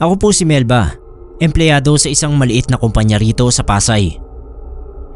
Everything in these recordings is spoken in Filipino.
Ako po si Melba, empleyado sa isang maliit na kumpanya rito sa Pasay.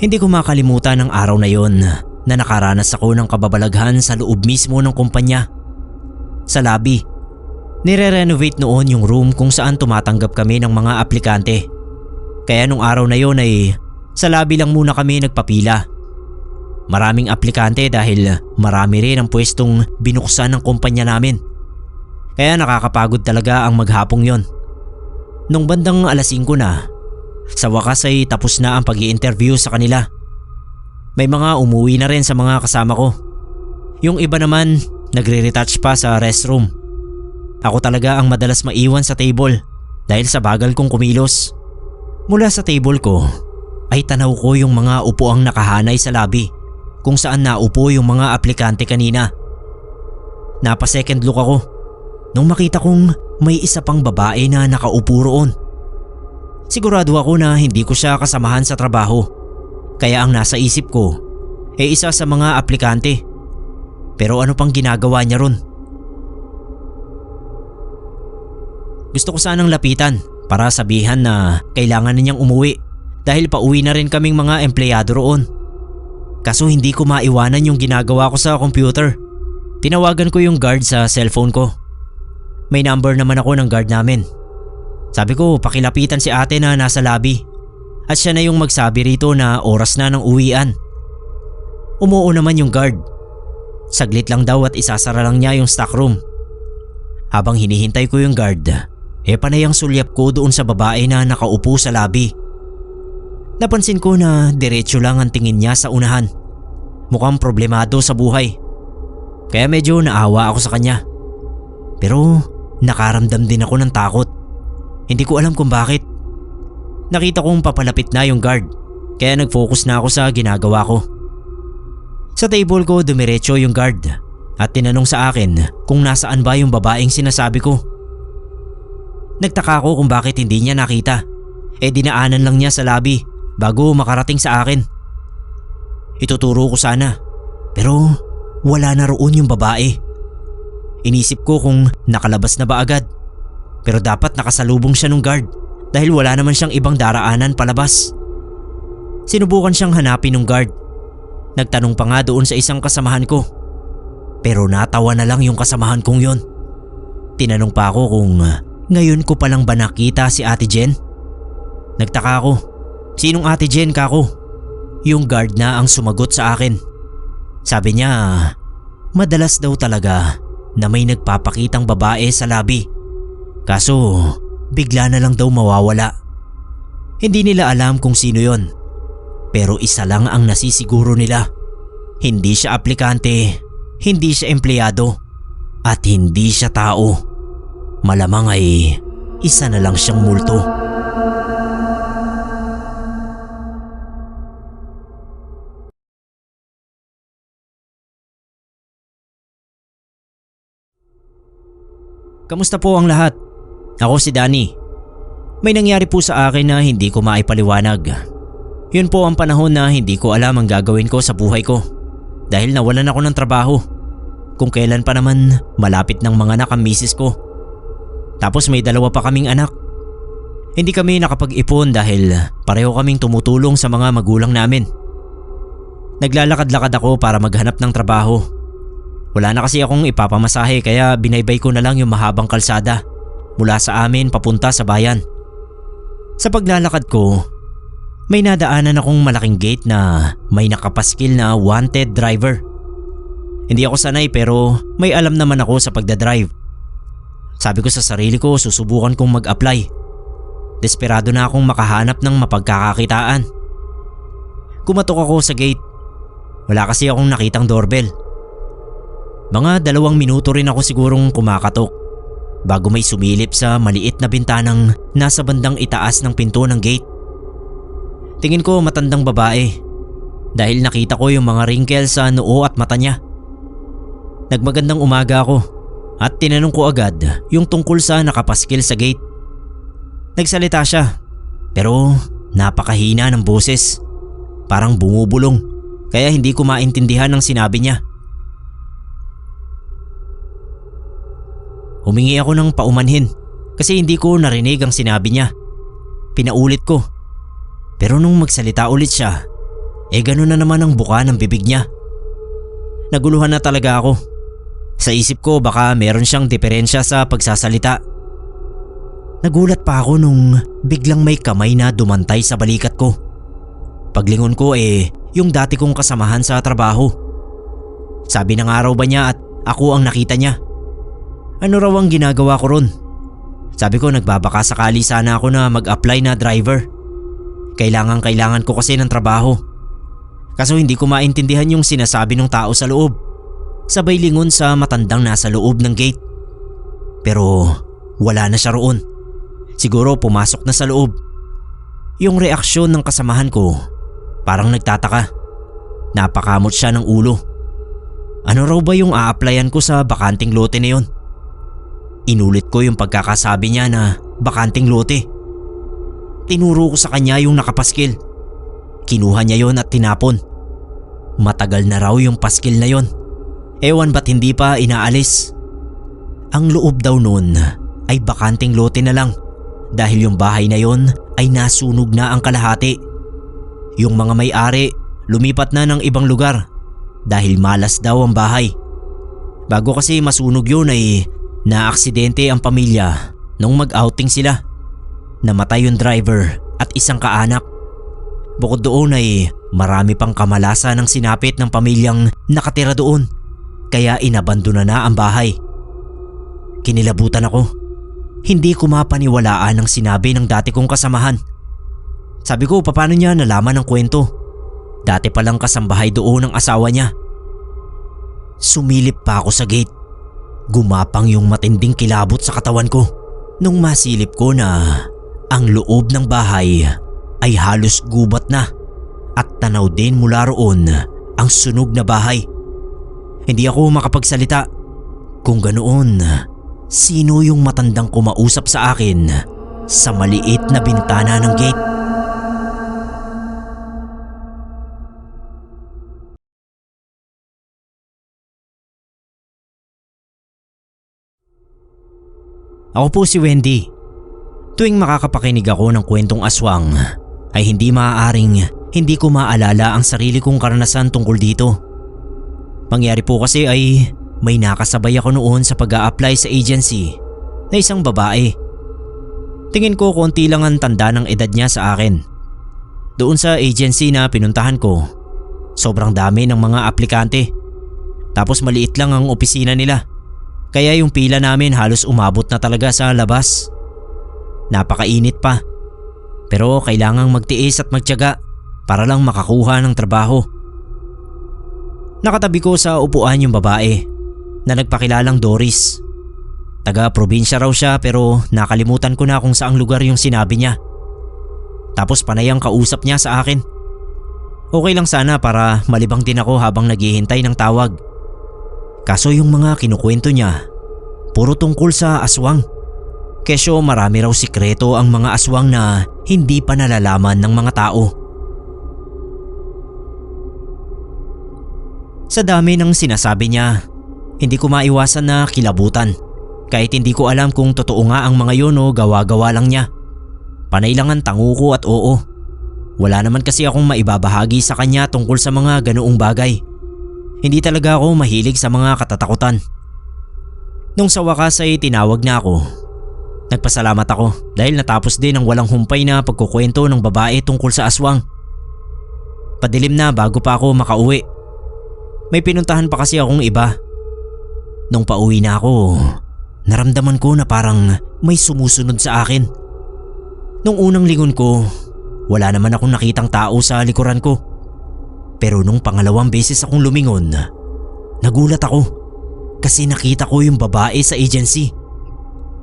Hindi ko makalimutan ang araw na yon na nakaranas ako ng kababalaghan sa loob mismo ng kumpanya. Sa lobby, nire-renovate noon yung room kung saan tumatanggap kami ng mga aplikante. Kaya nung araw na yon ay sa lobby lang muna kami nagpapila. Maraming aplikante dahil marami rin ang pwestong binuksan ng kumpanya namin. Kaya nakakapagod talaga ang maghapong yon. Nung bandang 5:00 na, sa wakas ay tapos na ang pag-i-interview sa kanila. May mga umuwi na rin sa mga kasama ko. Yung iba naman nagre-retouch pa sa restroom. Ako talaga ang madalas maiwan sa table dahil sa bagal kong kumilos. Mula sa table ko ay tanaw ko yung mga upuang nakahanay sa lobby kung saan naupo yung mga aplikante kanina. Napa-second look ako nung makita kong may isa pang babae na nakaupo roon. Sigurado ako na hindi ko siya kasamahan sa trabaho, kaya ang nasa isip ko ay isa sa mga aplikante. Pero ano pang ginagawa niya ron? Gusto ko sanang lapitan para sabihan na kailangan na niyang umuwi dahil pauwi na rin kaming mga empleyado roon. Kaso hindi ko maiwanan yung ginagawa ko sa computer. Tinawagan ko yung guard sa cellphone ko. May number naman ako ng guard namin. Sabi ko pakilapitan si ate na nasa lobby at siya na yung magsabi rito na oras na ng uwian. Umuo naman yung guard. Saglit lang daw at isasara lang niya yung stock room. Habang hinihintay ko yung guard, panay ang sulyap ko doon sa babae na nakaupo sa lobby. Napansin ko na diretso lang ang tingin niya sa unahan. Mukhang problemado sa buhay. Kaya medyo naawa ako sa kanya. Pero nakaramdam din ako ng takot. Hindi ko alam kung bakit. Nakita kong papalapit na yung guard, kaya nag-focus na ako sa ginagawa ko. Sa table ko dumiretso yung guard at tinanong sa akin kung nasaan ba yung babaeng sinasabi ko. Nagtaka ako kung bakit hindi niya nakita. Dinaanan lang niya sa lobby bago makarating sa akin. Ituturo ko sana, pero wala na roon yung babae. Inisip ko kung nakalabas na ba agad, pero dapat nakasalubong siya ng guard dahil wala naman siyang ibang daraanan palabas. Sinubukan siyang hanapin ng guard. Nagtanong pa nga doon sa isang kasamahan ko, pero natawa na lang yung kasamahan kong yon. Tinanong pa ako kung ngayon ko palang ba nakita si Ate Jen. Nagtaka ako, sinong Ate Jen kako? Yung guard na ang sumagot sa akin. Sabi niya, madalas daw talaga na may nagpapakitang babae sa lobby. Kaso bigla na lang daw mawawala. Hindi nila alam kung sino yon. Pero isa lang ang nasisiguro nila. Hindi siya aplikante, hindi siya empleyado, at hindi siya tao. Malamang ay isa na lang siyang multo. Kamusta po ang lahat? Ako si Danny. May nangyari po sa akin na hindi ko maipaliwanag. Yun po ang panahon na hindi ko alam ang gagawin ko sa buhay ko dahil nawalan ako ng trabaho. Kung kailan pa naman malapit ng mga anak ang misis ko. Tapos may 2 pa kaming anak. Hindi kami nakapag-ipon dahil pareho kaming tumutulong sa mga magulang namin. Naglalakad-lakad ako para maghanap ng trabaho. Wala na kasi akong ipapamasahe kaya binaybay ko na lang yung mahabang kalsada mula sa amin papunta sa bayan. Sa paglalakad ko, may nadaanan akong malaking gate na may nakapaskil na wanted driver. Hindi ako sanay pero may alam naman ako sa pagdadrive. Sabi ko sa sarili ko susubukan kong mag-apply. Desperado na akong makahanap ng mapagkakakitaan. Kumatok ako sa gate. Wala kasi akong nakitang doorbell. Mga 2 minuto rin ako sigurong kumakatok bago may sumilip sa maliit na bintanang nasa bandang itaas ng pinto ng gate. Tingin ko matandang babae. dahil nakita ko yung mga wrinkles sa noo at mata niya. Nagmagandang umaga ako at tinanong ko agad yung tungkol sa nakapaskil sa gate. Nagsalita siya pero napakahina ng boses. Parang bumubulong kaya hindi ko maintindihan ang sinabi niya. Humingi ako ng paumanhin kasi hindi ko narinig ang sinabi niya. Pinaulit ko. Pero nung magsalita ulit siya, gano'n na naman ang buka ng bibig niya. Naguluhan na talaga ako. Sa isip ko baka meron siyang diferensya sa pagsasalita. Nagulat pa ako nung biglang may kamay na dumantay sa balikat ko. Paglingon ko yung dati kong kasamahan sa trabaho. Sabi ng araw ba niya at ako ang nakita niya. Ano raw ang ginagawa ko ron? Sabi ko nagbabaka sakali sana ako na mag-apply na driver. Kailangan ko kasi ng trabaho. Kaso hindi ko maintindihan yung sinasabi ng tao sa loob. Sabay lingon sa matandang nasa loob ng gate. Pero wala na siya roon. Siguro pumasok na sa loob. Yung reaksyon ng kasamahan ko parang nagtataka. Napakamot siya ng ulo. Ano raw ba yung a-applyan ko sa bakanting lote na yun? Inulit ko yung pagkakasabi niya na bakanting lote. Tinuro ko sa kanya yung nakapaskil. Kinuha niya yon at tinapon. Matagal na raw yung paskil na yon. Ewan ba't hindi pa inaalis. Ang loob daw nun ay bakanting lote na lang dahil yung bahay na yon ay nasunog na ang kalahati. Yung mga may-ari lumipat na ng ibang lugar dahil malas daw ang bahay. Bago kasi masunog yun ay naaksidente ang pamilya nung mag-outing sila. Namatay yung driver at isang kaanak. Bukod doon ay marami pang kamalasan ng sinapit ng pamilyang nakatira doon kaya inabandona na ang bahay. Kinilabutan ako. Hindi ko mapaniwalaan ang sinabi ng dati kong kasamahan. Sabi ko paano niya nalaman ang kwento? Dati palang kasambahay doon ang asawa niya. Sumilip pa ako sa gate. Gumapang yung matinding kilabot sa katawan ko nung masilip ko na ang loob ng bahay ay halos gubat na at tanaw din mula roon ang sunog na bahay. Hindi ako makapagsalita. Kung ganoon, sino yung matandang kumausap sa akin sa maliit na bintana ng gate? Ako po si Wendy. Tuwing makakapakinig ako ng kwentong aswang ay hindi maaaring hindi ko maalala ang sarili kong karanasan tungkol dito. Mangyari po kasi ay may nakasabay ako noon sa pag-a-apply sa agency na isang babae. Tingin ko konti lang ang tanda ng edad niya sa akin. Doon sa agency na pinuntahan ko, sobrang dami ng mga aplikante. Tapos maliit lang ang opisina nila. Kaya yung pila namin halos umabot na talaga sa labas. Napakainit pa. Pero kailangang magtiis at magtiyaga para lang makakuha ng trabaho. Nakatabi ko sa upuan yung babae na nagpakilalang Doris. Taga-probinsya raw siya pero nakalimutan ko na kung saang lugar yung sinabi niya. Tapos panay ang kausap niya sa akin. Okay lang sana para malibang din ako habang naghihintay ng tawag. Kaso yung mga kinukwento niya, puro tungkol sa aswang. Kesyo marami raw sikreto ang mga aswang na hindi pa nalalaman ng mga tao. Sa dami ng sinasabi niya, hindi ko maiwasan na kilabutan. Kahit hindi ko alam kung totoo nga ang mga yun o gawa-gawa lang niya. Panay lang ang tango ko at oo. Wala naman kasi akong maibabahagi sa kanya tungkol sa mga ganoong bagay. Hindi talaga ako mahilig sa mga katatakutan. Nung sa wakas ay tinawag na ako. Nagpasalamat ako dahil natapos din ang walang humpay na pagkukwento ng babae tungkol sa aswang. Padilim na bago pa ako makauwi. May pinuntahan pa kasi akong iba. Nung pauwi na ako, naramdaman ko na parang may sumusunod sa akin. Nung unang lingon ko, wala naman akong nakitang tao sa likuran ko. Pero nung pangalawang beses akong lumingon, nagulat ako kasi nakita ko yung babae sa agency.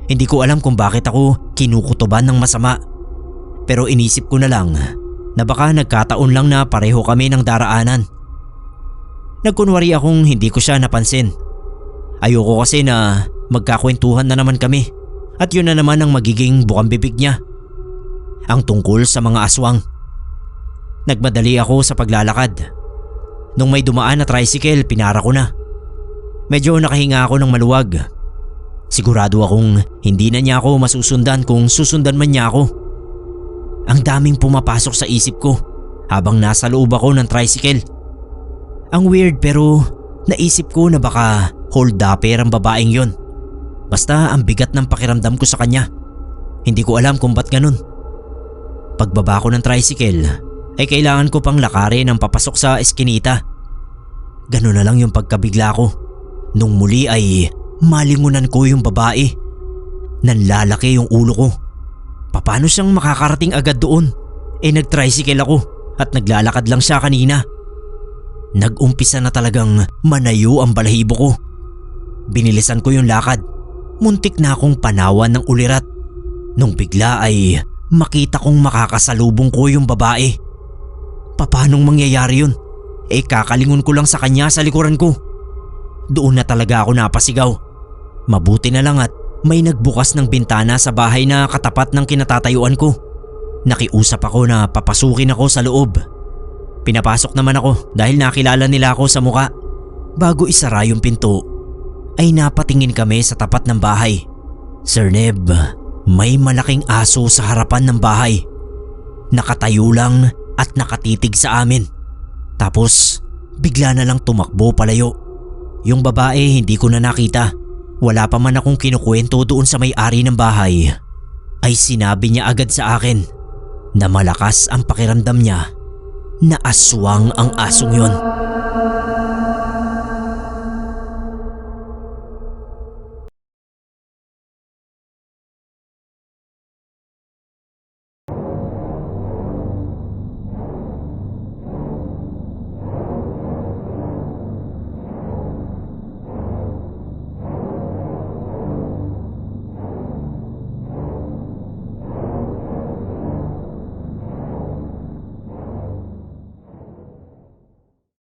Hindi ko alam kung bakit ako kinukutuban ng masama. Pero inisip ko na lang na baka nagkataon lang na pareho kami ng daraanan. Nagkunwari akong hindi ko siya napansin. Ayoko kasi na magkakwentuhan na naman kami at yun na naman ang magiging bukang bibig niya. Ang tungkol sa mga aswang. Nagmadali ako sa paglalakad. Nung may dumaan na tricycle, pinara ko na. Medyo nakahinga ako ng maluwag. Sigurado akong hindi na niya ako masusundan kung susundan man niya ako. Ang daming pumapasok sa isip ko habang nasa loob ako ng tricycle. Ang weird pero naisip ko na baka hold-upper ang babaeng yon. Basta ang bigat ng pakiramdam ko sa kanya. Hindi ko alam kung ba't ganun. Pagbaba ko ng tricycle ay kailangan ko pang lakarin ang papasok sa eskinita. Ganun na lang yung pagkabigla ko. Nung muli ay malingunan ko yung babae. Nanlalaki yung ulo ko. Paano siyang makakarating agad doon? Nag-tricycle ako at naglalakad lang siya kanina. Nag-umpisa na talagang manayo ang balahibo ko. Binilisan ko yung lakad. Muntik na akong panawan ng ulirat. Nung bigla ay makita kong makakasalubong ko yung babae. Paanong mangyayari yun? Kakalingon ko lang sa kanya sa likuran ko. Doon na talaga ako napasigaw. Mabuti na lang at may nagbukas ng bintana sa bahay na katapat ng kinatatayuan ko. Nakiusap ako na papasukin ako sa loob. Pinapasok naman ako dahil nakilala nila ako sa muka. Bago isara yung pinto, ay napatingin kami sa tapat ng bahay. Sir Neb, may malaking aso sa harapan ng bahay. Nakatayo lang at nakatitig sa amin. Tapos bigla na lang tumakbo palayo. Yung babae hindi ko na nakita. Wala pa man akong kinukwento doon sa may-ari ng bahay, ay sinabi niya agad sa akin na malakas ang pakiramdam niya na aswang ang asong yon.